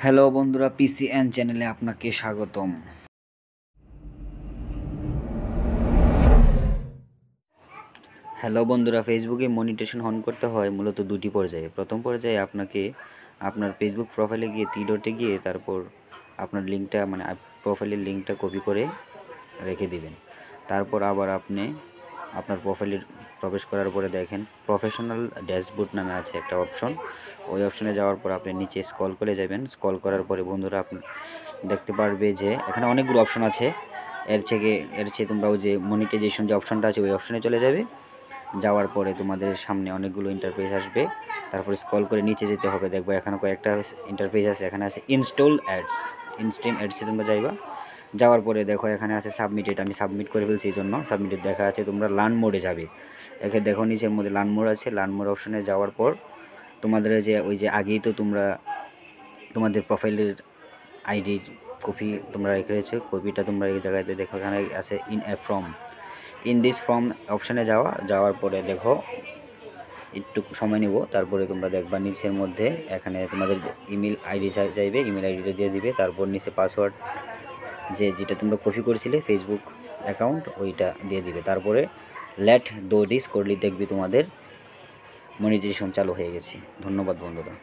Hello বন্ধুরা, পিসিএন চ্যানেলে আপনাকে স্বাগতম। হ্যালো বন্ধুরা, ফেসবুকে মনিটেশন অন করতে হয় মূলত দুটি পর্যায়ে। প্রথম পর্যায়ে আপনাকে আপনার ফেসবুক প্রোফাইলে গিয়ে 3 ডটে গিয়ে তারপর আপনার লিঙ্কটা প্রোফাইলের লিঙ্কটা কপি করে রেখে দিবেন। তারপর আবার আপনি আপনার প্রোফাইলে প্রবেশ করার পরে দেখেন প্রফেশনাল ড্যাশবোর্ড নামে আছে একটা অপশন। ওই অপশনে যাওয়ার পর আপনি নিচে স্ক্রল করে যাবেন। স্ক্রল করার পরে বন্ধুরা আপনি দেখতে পারবে যে এখানে অনেকগুলো অপশন আছে। এর চেয়ে তোমরা ওই যে মনিটাইজেশন যে অপশনটা আছে ওই অপশনে চলে যাবে। যাওয়ার পরে তোমাদের সামনে অনেকগুলো ইন্টারফেস আসবে। তারপরে স্ক্রল করে নিচে যেতে হবে, দেখবো এখানে কয়েকটা ইন্টারফেস আছে। এখানে আছে ইনস্টল অ্যাডসে তোমরা যাওয়ার পরে দেখো এখানে আছে সাবমিটেড। আমি সাবমিট করে ফেলছি, এই জন্য সাবমিটেড দেখা আছে। তোমরা লার্ন মোডে যাবে, এখানে দেখো নিচের মধ্যে লার্ন মোড আছে। লার্ন মোড অপশনে যাওয়ার পর তোমাদের যে ওই যে আগেই তো তোমরা তোমাদের প্রোফাইলের আইডির কপি তোমরা রেখে রয়েছে, কপিটা তোমরা এই জায়গাতে দেখো এখানে আছে ইন দিস ফর্ম অপশানে যাওয়ার পরে দেখো একটু সময় নেব। তারপরে তোমরা দেখবা নিচের মধ্যে এখানে তোমাদের ইমেল আইডি চাইবে, ইমেল আইডিটা দিয়ে দিবে। তারপর নিচে পাসওয়ার্ড যেটা তোমরা কপি করেছিলে ফেসবুক অ্যাকাউন্ট ওইটা দিয়ে দিবে। তারপরে লেট দো ডিস করলে দেখবি তোমাদের মনিটাইজেশন চালু হয়ে গেছে। ধন্যবাদ বন্ধুরা।